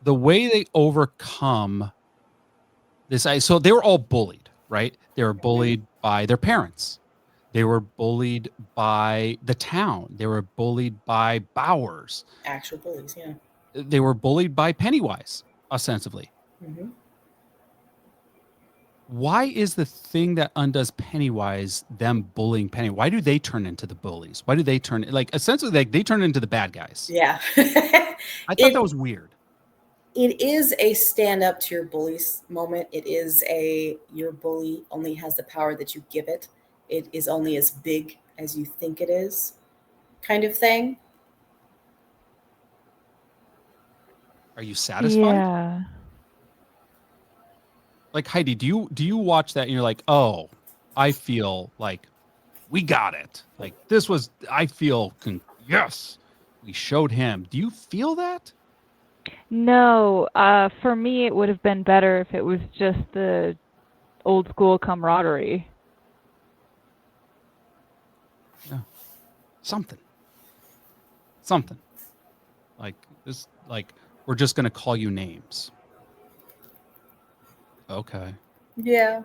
The way they overcome this, so they were all bullied, right? They were bullied by their parents. They were bullied by the town. They were bullied by Bowers. Actual bullies, yeah. They were bullied by Pennywise, ostensibly. Mm-hmm. why is the thing that undoes Pennywise them bullying Penny? Why do they turn into the bullies? Why do they turn like essentially like they turn into the bad guys? Yeah. I thought that was weird. It is a stand up to your bullies moment. It is your bully only has the power that you give it. It is only as big as you think it is, kind of thing. Are you satisfied? Yeah. Like Heidi, do you watch that and you're like, oh, I feel like we got it. Like this was, I feel, yes, we showed him. Do you feel that? No, for me, it would have been better if it was just the old school camaraderie. Yeah. Something. Like this, like we're just gonna call you names. Okay. Yeah.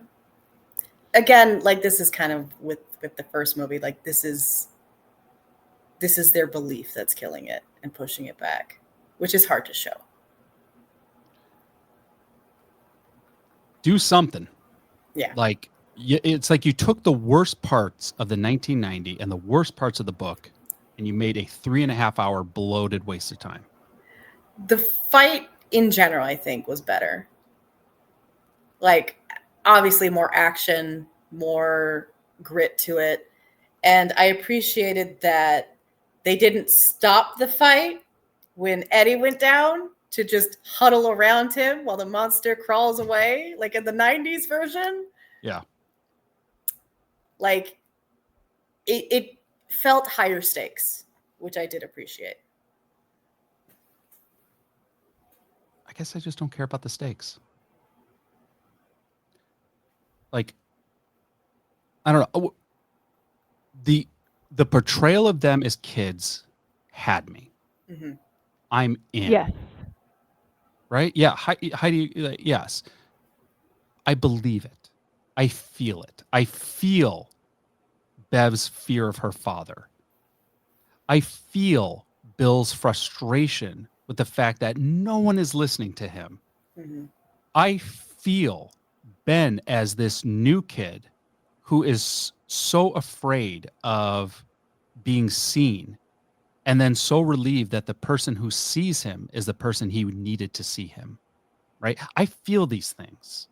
Again, like this is kind of with the first movie, like this is their belief that's killing it and pushing it back, which is hard to show. Do something. Yeah. Like it's like you took the worst parts of the 1990 and the worst parts of the book and you made a 3.5 hour bloated waste of time. The fight in general, I think, was better. Like, obviously more action, more grit to it. And I appreciated that they didn't stop the fight when Eddie went down to just huddle around him while the monster crawls away, like in the 90s version. Yeah. Like, it felt higher stakes, which I did appreciate. I guess I just don't care about the stakes. Like, I don't know. The portrayal of them as kids had me. Mm-hmm. I'm in. Yes. Right? Yeah. Heidi, yes. I believe it. I feel it. I feel Bev's fear of her father. I feel Bill's frustration with the fact that no one is listening to him. Mm-hmm. I feel Ben as this new kid who is so afraid of being seen and then so relieved that the person who sees him is the person he needed to see him. Right? I feel these things.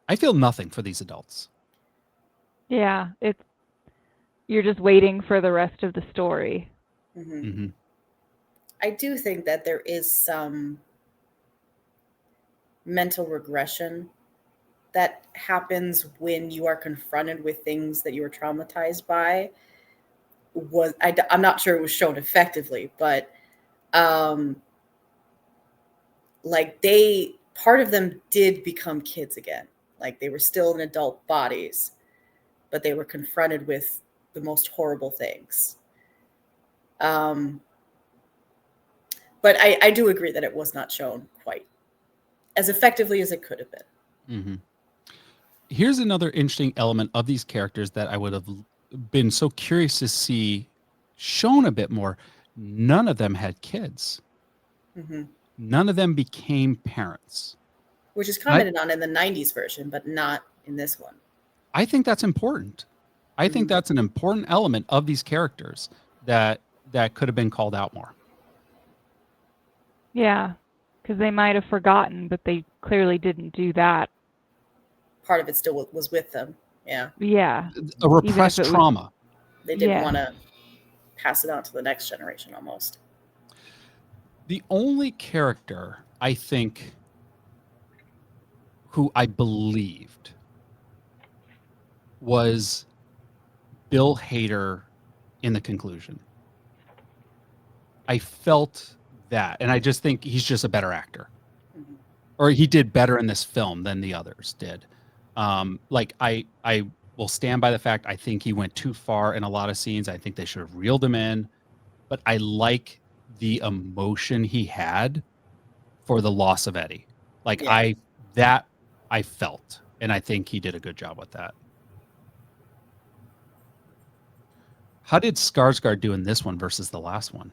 I feel nothing for these adults. Yeah, you're just waiting for the rest of the story. Mm-hmm. Mm-hmm. I do think that there is some mental regression that happens when you are confronted with things that you were traumatized by. I'm not sure it was shown effectively, but like part of them did become kids again. Like they were still in adult bodies, but they were confronted with the most horrible things. But I do agree that it was not shown quite as effectively as it could have been. Mm-hmm. Here's another interesting element of these characters that I would have been so curious to see shown a bit more. None of them had kids. Mm-hmm. None of them became parents. Which is commented on in the 90s version, but not in this one. I think that's important. I think that's an important element of these characters that could have been called out more. Yeah, because they might have forgotten, but they clearly didn't do that. Part of it still was with them. Yeah. Yeah. A repressed trauma. They didn't want to pass it on to the next generation almost. The only character I think who I believed was Bill Hader in the conclusion. I felt that, and I just think he's just a better actor. Mm-hmm. Or he did better in this film than the others did. Like I will stand by the fact I think he went too far in a lot of scenes. I think they should have reeled him in, but I like the emotion he had for the loss of Eddie. Like I felt, and I think he did a good job with that. How did Skarsgård do in this one versus the last one?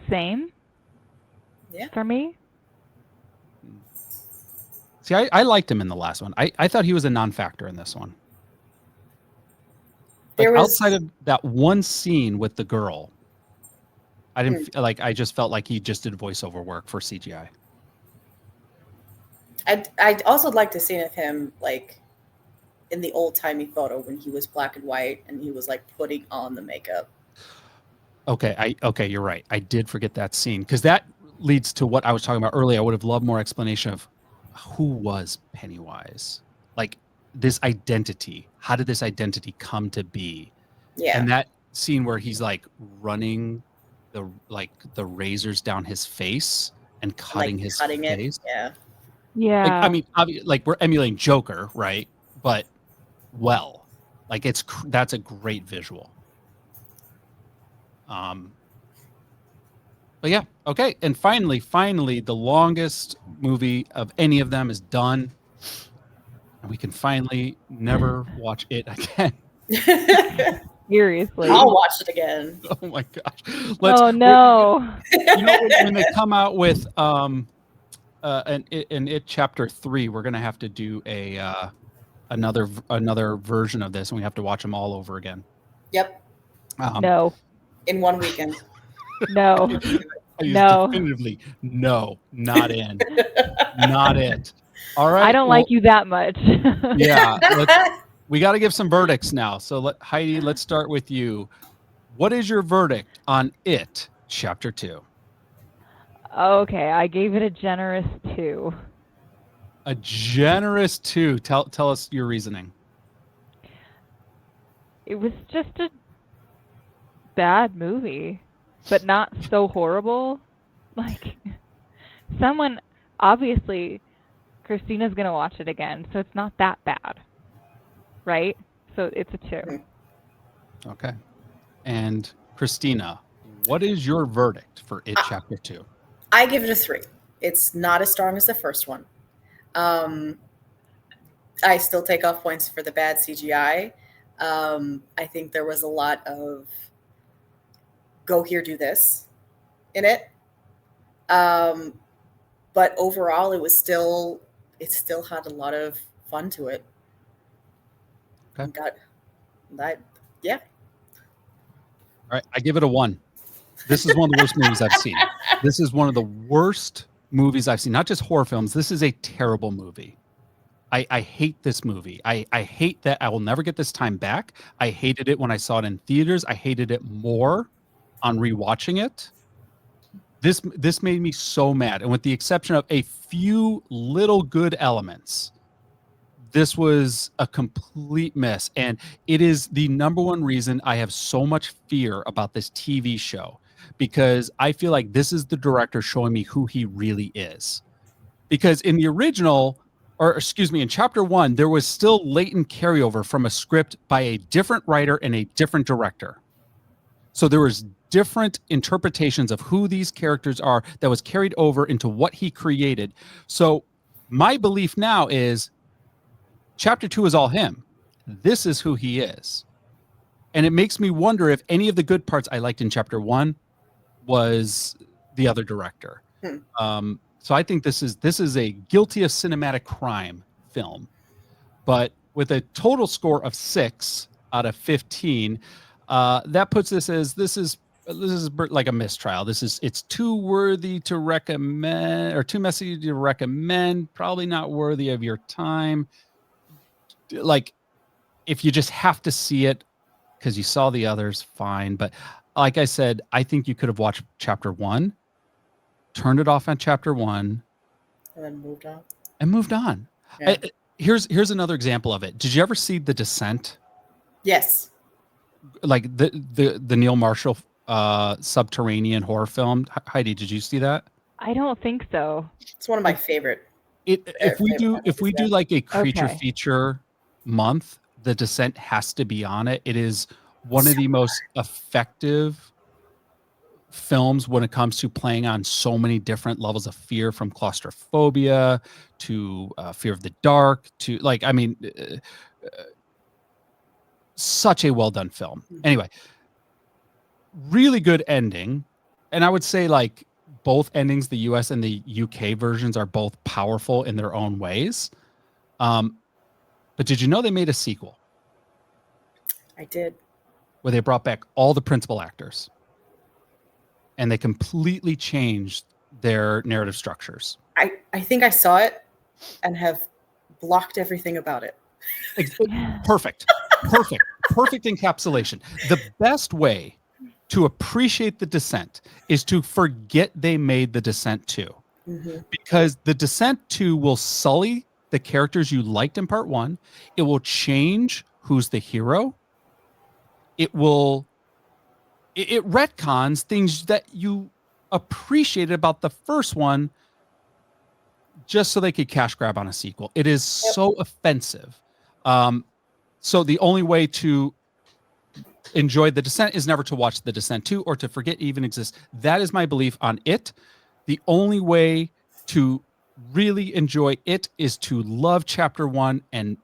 Same. Yeah. for me. See, I liked him in the last one. I thought he was a non-factor in this one. Like, outside of that one scene with the girl, I didn't I just felt like he just did voiceover work for CGI. I'd also like to see of him like in the old timey photo when he was black and white and he was like putting on the makeup. Okay, you're right. I did forget that scene because that leads to what I was talking about earlier. I would have loved more explanation of who was Pennywise, like this identity. How did this identity come to be? Yeah. And that scene where he's like running the razors down his face and cutting his face. Yeah. Yeah. Like, I mean, like we're emulating Joker, right? But like that's a great visual. But yeah, okay. And finally, the longest movie of any of them is done. And we can finally never watch it again. Seriously. I'll watch it again. Oh my gosh. Oh no. When they come out with an It Chapter 3, we're gonna have to do another version of this, and we have to watch them all over again. Yep. No. In one weekend. No. No. Definitively no, not in. Not it. All right. I don't like you that much. Yeah. We got to give some verdicts now. So Heidi, let's start with you. What is your verdict on It Chapter 2? Okay, I gave it a generous 2. A generous 2. Tell us your reasoning. It was just a bad movie, but not so horrible. Like, someone, obviously, Kristina's going to watch it again, so it's not that bad, right? So it's a 2. Okay. And Kristina, what is your verdict for It Chapter 2? I give it a 3. It's not as strong as the first one. I still take off points for the bad CGI. I think there was a lot of go here, do this in it. But overall, it still had a lot of fun to it. Okay. Yeah. All right. I give it a 1. This is one of the worst movies I've seen. This is one of the worst movies I've seen. Not just horror films. This is a terrible movie. I hate this movie. I hate that I will never get this time back. I hated it when I saw it in theaters. I hated it more on rewatching it. This made me so mad. And with the exception of a few little good elements, this was a complete mess. And it is the number one reason I have so much fear about this TV show, because I feel like this is the director showing me who he really is. Because in the original, in Chapter 1, there was still latent carryover from a script by a different writer and a different director. So there was different interpretations of who these characters are that was carried over into what he created. So my belief now is Chapter 2 is all him. This is who he is. And it makes me wonder if any of the good parts I liked in Chapter 1 was the other director. So I think this is a guilty of cinematic crime film. But with a total score of 6 out of 15, that puts this is like a mistrial. It's too worthy to recommend, or too messy to recommend, probably not worthy of your time. Like, if you just have to see it because you saw the others, fine. But like I said, I think you could have watched Chapter 1, turned it off on Chapter 1, and then moved on. Yeah. Here's another example of it. Did you ever see The Descent? Yes. Like the Neil Marshall subterranean horror film. Heidi, did you see that? I don't think so. It's one of my favorite. If we do like a creature Okay. feature month, The Descent has to be on it. It is one of the most effective films when it comes to playing on so many different levels of fear, from claustrophobia to fear of the dark to such a well done film. Anyway, really good ending. And I would say, like, both endings, the US and the UK versions, are both powerful in their own ways. But did you know they made a sequel I did. where they brought back all the principal actors and they completely changed their narrative structures? I think I saw it and have blocked everything about it. Perfect encapsulation. The best way to appreciate The Descent is to forget they made The Descent 2, because The Descent 2 will sully the characters you liked in part 1. It will change who's the hero. It retcons things that you appreciated about the first one just so they could cash grab on a sequel. It is so offensive. So the only way to enjoy The Descent is never to watch The Descent 2 or to forget it even exists. That is my belief on it. The only way to really enjoy it is to love chapter 1 and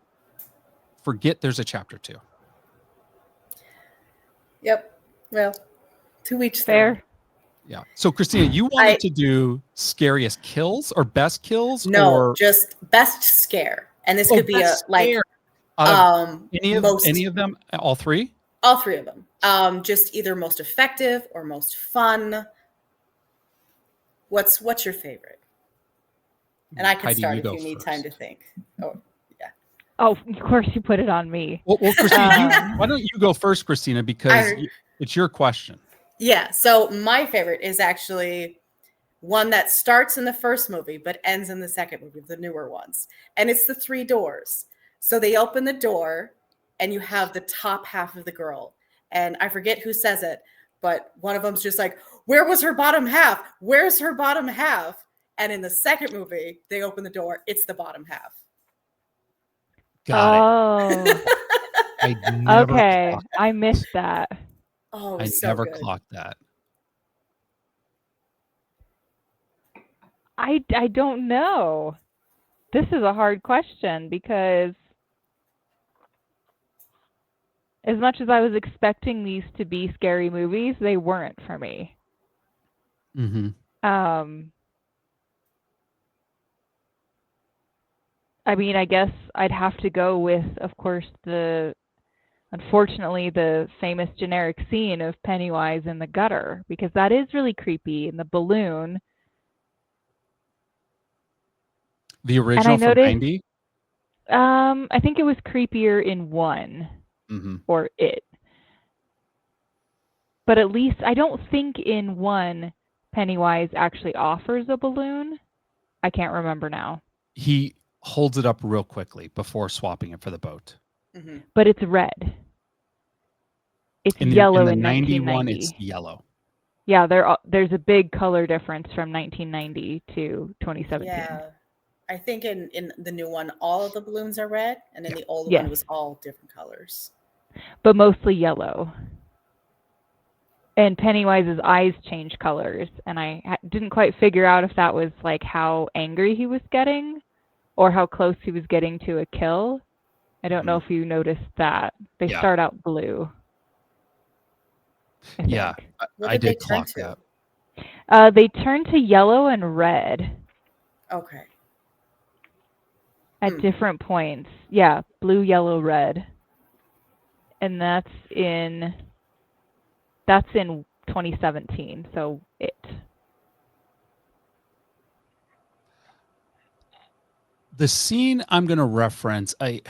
forget there's a chapter 2. Yep. Well, to each their Fair. Yeah. So Kristina, you wanted to do scariest kills or best kills? No, or just best scare. And this could be a like scare. Any of them, all three? All three of them. Just either most effective or most fun. What's your favorite? And I can Heidi, start you if go you need first. time to think. Oh, yeah. Oh, of course you put it on me. Well, Kristina, why don't you go first, Kristina, because it's your question. Yeah. So my favorite is actually one that starts in the first movie but ends in the second movie, the newer ones. And it's the 3 doors. So they open the door and you have the top half of the girl. And I forget who says it, but one of them's just like, where was her bottom half? Where's her bottom half? And in the second movie, they open the door. It's the bottom half. Got it. I never Okay. I missed that. Oh, I so never good. clocked that. I don't know. This is a hard question because as much as I was expecting these to be scary movies, they weren't for me. Mm-hmm. I mean, I guess I'd have to go with, of course, unfortunately, the famous generic scene of Pennywise in the gutter, because that is really creepy, and the balloon. The original from 90? I think it was creepier in 1, or it. But at least, I don't think in 1, Pennywise actually offers a balloon. I can't remember now. He holds it up real quickly before swapping it for the boat. Mm-hmm. But it's red. It's yellow in 1990. It's yellow. Yeah, there's a big color difference from 1990 to 2017. Yeah. I think in the new one, all of the balloons are red, and in the old one, it was all different colors. But mostly yellow. And Pennywise's eyes change colors, and I didn't quite figure out if that was like how angry he was getting or how close he was getting to a kill. I don't know if you noticed that. They start out blue. I did clock that. They turn to yellow and red. Okay. At different points. Yeah, blue, yellow, red. And that's in 2017, so it. The scene I'm going to reference, I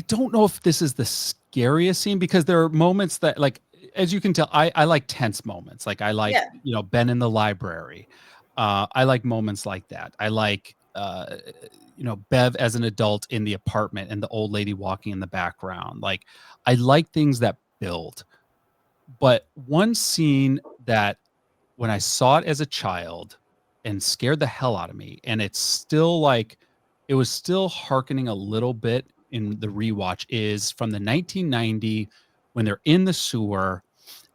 don't know if this is the scariest scene, because there are moments that, like, as you can tell, I like tense moments. Like I like, Ben in the library. I like moments like that. I like, Bev as an adult in the apartment and the old lady walking in the background. Like, I like things that build. But one scene that when I saw it as a child and scared the hell out of me, and it's still like, it was still hearkening a little bit in the rewatch, is from the 1990 when they're in the sewer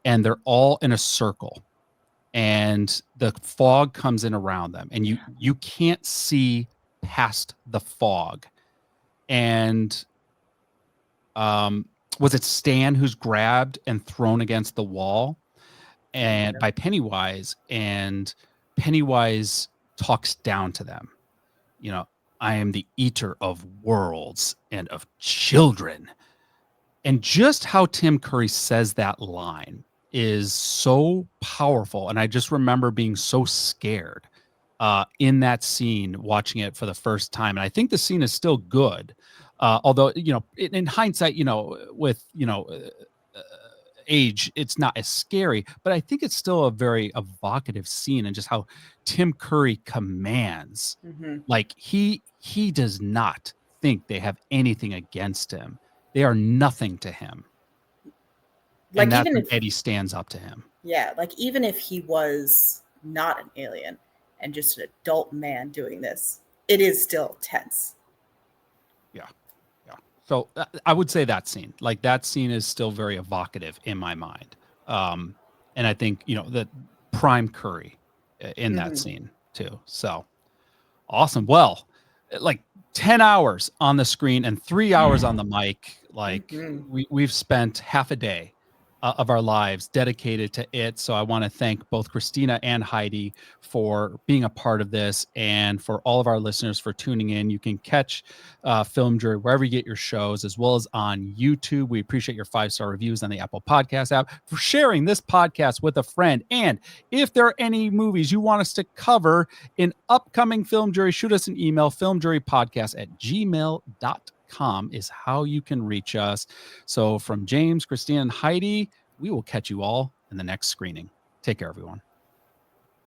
and they're all in a circle and the fog comes in around them and you can't see past the fog. And was it Stan who's grabbed and thrown against the wall? and by Pennywise, and Pennywise talks down to them. You know, I am the eater of worlds and of children. And just how Tim Curry says that line is so powerful. And I just remember being so scared in that scene, watching it for the first time. And I think the scene is still good. Although, you know, in hindsight, you know, with, you know, age, it's not as scary, but I think it's still a very evocative scene, and just how Tim Curry commands. Like he does not think they have anything against him. They are nothing to him. Like, and that's even when if Eddie stands up to him. Yeah, like even if he was not an alien and just an adult man doing this, it is still tense. Yeah. So I would say that scene is still very evocative in my mind. And I think, you know, that prime Curry in that scene too. So awesome. Well, like 10 hours on the screen and 3 hours on the mic. Like we've spent half a day of our lives dedicated to it. So I want to thank both Kristina and Heidi for being a part of this, and for all of our listeners for tuning in. You can catch Film Jury wherever you get your shows, as well as on YouTube. We appreciate your 5-star reviews on the Apple Podcast app, for sharing this podcast with a friend. And if there are any movies you want us to cover in upcoming Film Jury, shoot us an email. filmjurypodcast@gmail.com is how you can reach us. So from James, Kristina, and Heidi, we will catch you all in the next screening. Take care, everyone.